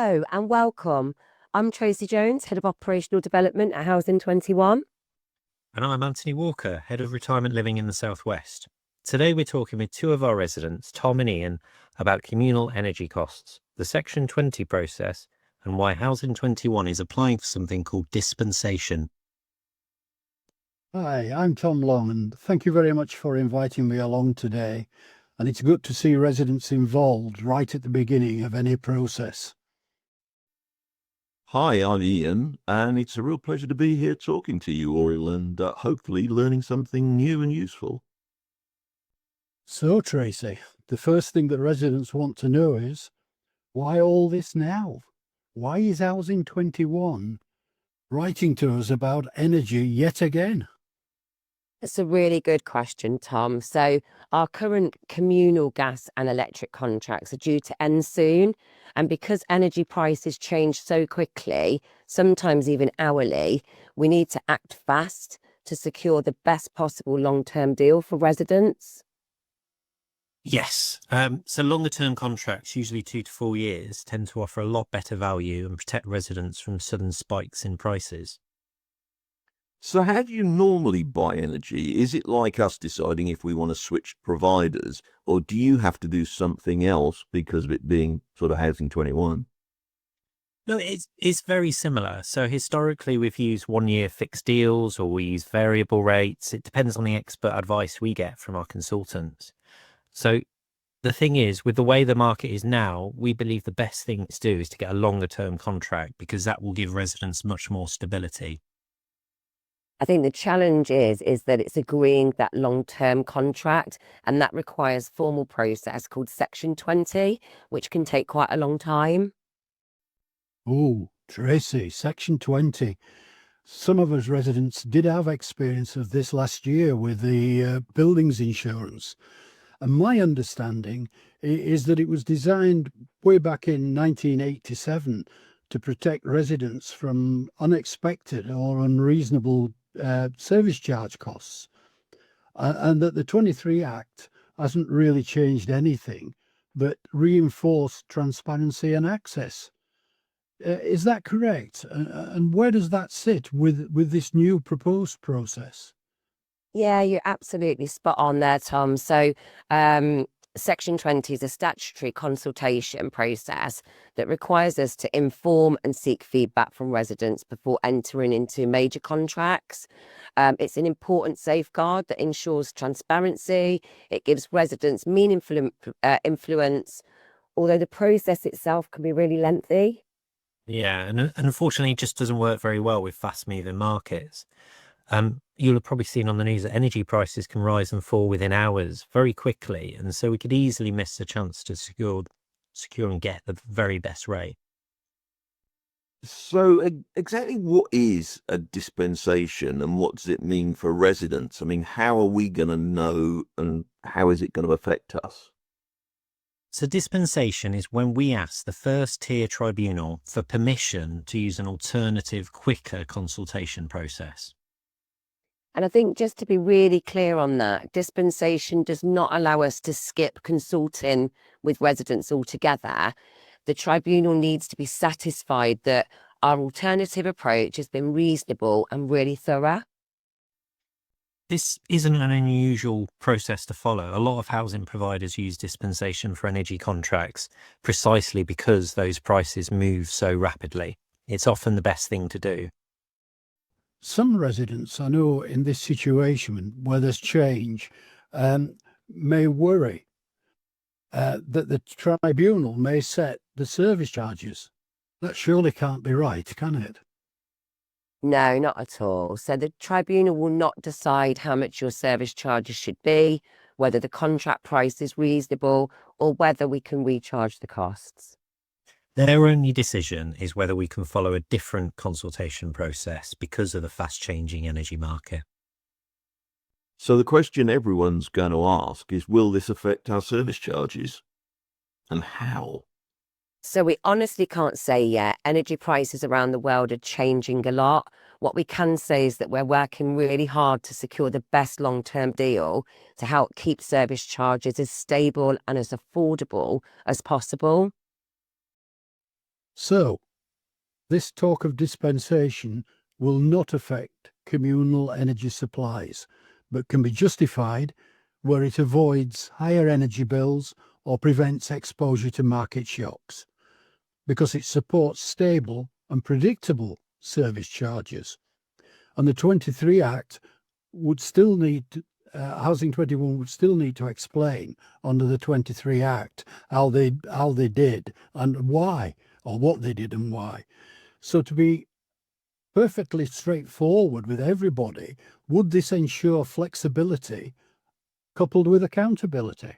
Hello and welcome. I'm Tracy Jones, Head of Operational Development at Housing 21. And I'm Antony Walker, Head of Retirement Living in the Southwest. Today we're talking with two of our residents, Tom and Ian, about communal energy costs, the Section 20 process, and why Housing 21 is applying for something called dispensation. Hi, I'm Tom Long, and thank you very much for inviting me along today. And it's good to see residents involved right at the beginning of any process. Hi, I'm Ian, and it's a real pleasure to be here talking to you all and hopefully learning something new and useful. So, Tracy, the first thing that residents want to know is, why all this now? Why is Housing 21 writing to us about energy yet again? It's a really good question, Tom. So our current communal gas and electric contracts are due to end soon. And because energy prices change so quickly, sometimes even hourly, we need to act fast to secure the best possible long-term deal for residents. Yes, so longer-term contracts, usually 2 to 4 years, tend to offer a lot better value and protect residents from sudden spikes in prices. So how do you normally buy energy? Is it like us deciding if we want to switch providers, or do you have to do something else because of it being sort of Housing 21? No, it's very similar. So historically, we've used 1-year fixed deals or we use variable rates. It depends on the expert advice we get from our consultants. So the thing is, with the way the market is now, we believe the best thing to do is to get a longer term contract because that will give residents much more stability. I think the challenge is that it's agreeing that long-term contract, and that requires formal process called Section 20, which can take quite a long time. Oh, Tracy, Section 20. Some of us residents did have experience of this last year with the buildings insurance. And my understanding is that it was designed way back in 1987 to protect residents from unexpected or unreasonable service charge costs, and that the 23 Act hasn't really changed anything but reinforced transparency and access. Is that correct? And where does that sit with this new proposed process? Yeah, you're absolutely spot on there, Tom. So Section 20 is a statutory consultation process that requires us to inform and seek feedback from residents before entering into major contracts. It's an important safeguard that ensures transparency. It gives residents meaningful influence, although the process itself can be really lengthy. Yeah, and unfortunately, it just doesn't work very well with fast-moving markets. You'll have probably seen on the news that energy prices can rise and fall within hours very quickly, and so we could easily miss the chance to secure and get the very best rate. So exactly what is a dispensation and what does it mean for residents? I mean, how are we going to know and how is it going to affect us? So dispensation is when we ask the first tier tribunal for permission to use an alternative, quicker consultation process. And I think just to be really clear on that, dispensation does not allow us to skip consulting with residents altogether. The tribunal needs to be satisfied that our alternative approach has been reasonable and really thorough. This isn't an unusual process to follow. A lot of housing providers use dispensation for energy contracts precisely because those prices move so rapidly. It's often the best thing to do. Some residents, I know, in this situation where there's change, may worry that the tribunal may set the service charges. That surely can't be right, can it? No, not at all. So the tribunal will not decide how much your service charges should be, whether the contract price is reasonable, or whether we can recharge the costs. Their only decision is whether we can follow a different consultation process because of the fast-changing energy market. So the question everyone's going to ask is, will this affect our service charges? And how? So we honestly can't say yet. Energy prices around the world are changing a lot. What we can say is that we're working really hard to secure the best long-term deal to help keep service charges as stable and as affordable as possible. So, this talk of dispensation will not affect communal energy supplies, but can be justified where it avoids higher energy bills or prevents exposure to market shocks, because it supports stable and predictable service charges. And the 23 Act would still need, Housing 21 would still need to explain under the 23 Act how they did and why, or what they did and why. So to be perfectly straightforward with everybody, would this ensure flexibility coupled with accountability?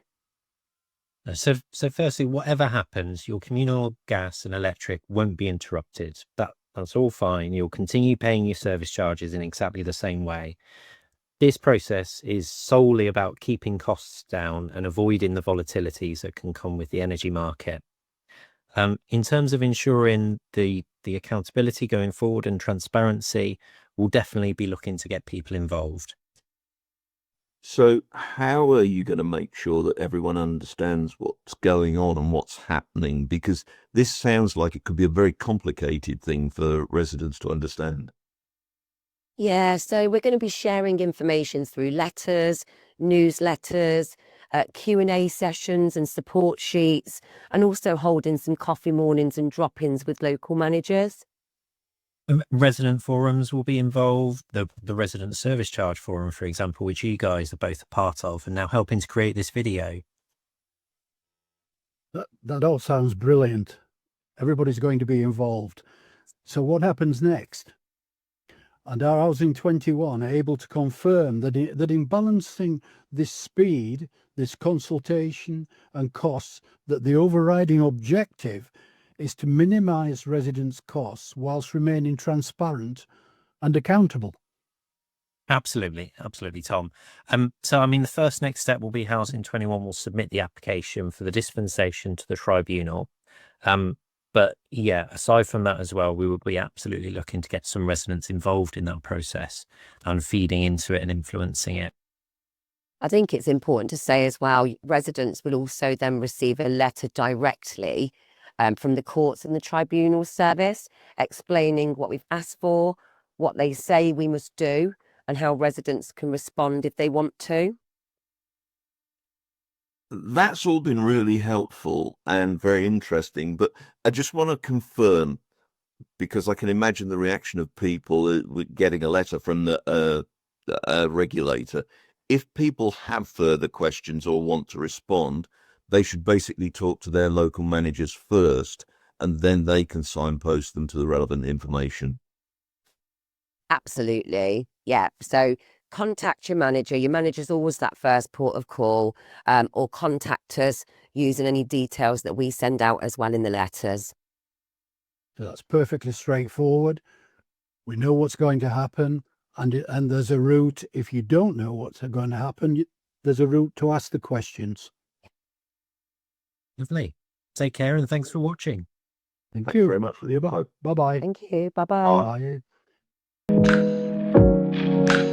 So firstly, whatever happens, your communal gas and electric won't be interrupted. That's all fine. You'll continue paying your service charges in exactly the same way. This process is solely about keeping costs down and avoiding the volatilities that can come with the energy market. In terms of ensuring the accountability going forward and transparency, we'll definitely be looking to get people involved. So how are you going to make sure that everyone understands what's going on and what's happening? Because this sounds like it could be a very complicated thing for residents to understand. Yeah, so we're going to be sharing information through letters, newsletters, Q&A sessions and support sheets, and also holding some coffee mornings and drop-ins with local managers. Resident forums will be involved. The resident service charge forum, for example, which you guys are both a part of and now helping to create this video. That all sounds brilliant. Everybody's going to be involved. So what happens next? And are Housing 21 able to confirm that in balancing this speed, this consultation and costs, that the overriding objective is to minimise residents' costs whilst remaining transparent and accountable? Absolutely, Tom. So, I mean, the first next step will be Housing 21 will submit the application for the dispensation to the tribunal. But yeah, aside from that as well, we will be absolutely looking to get some residents involved in that process and feeding into it and influencing it. I think it's important to say as well, residents will also then receive a letter directly from the courts and the tribunal service explaining what we've asked for, what they say we must do, and how residents can respond if they want to. That's all been really helpful and very interesting, but I just want to confirm, because I can imagine the reaction of people getting a letter from the regulator. If people have further questions or want to respond, they should basically talk to their local managers first, and then they can signpost them to the relevant information. Absolutely. Yeah. So contact your manager. Your manager's always that first port of call, or contact us using any details that we send out as well in the letters. So that's perfectly straightforward. We know what's going to happen, and there's a route. If you don't know what's going to happen, there's a route to ask the questions. Lovely. Take care and thanks for watching. Thank you very much for the above. Bye-bye. Thank you. Bye-bye. Bye.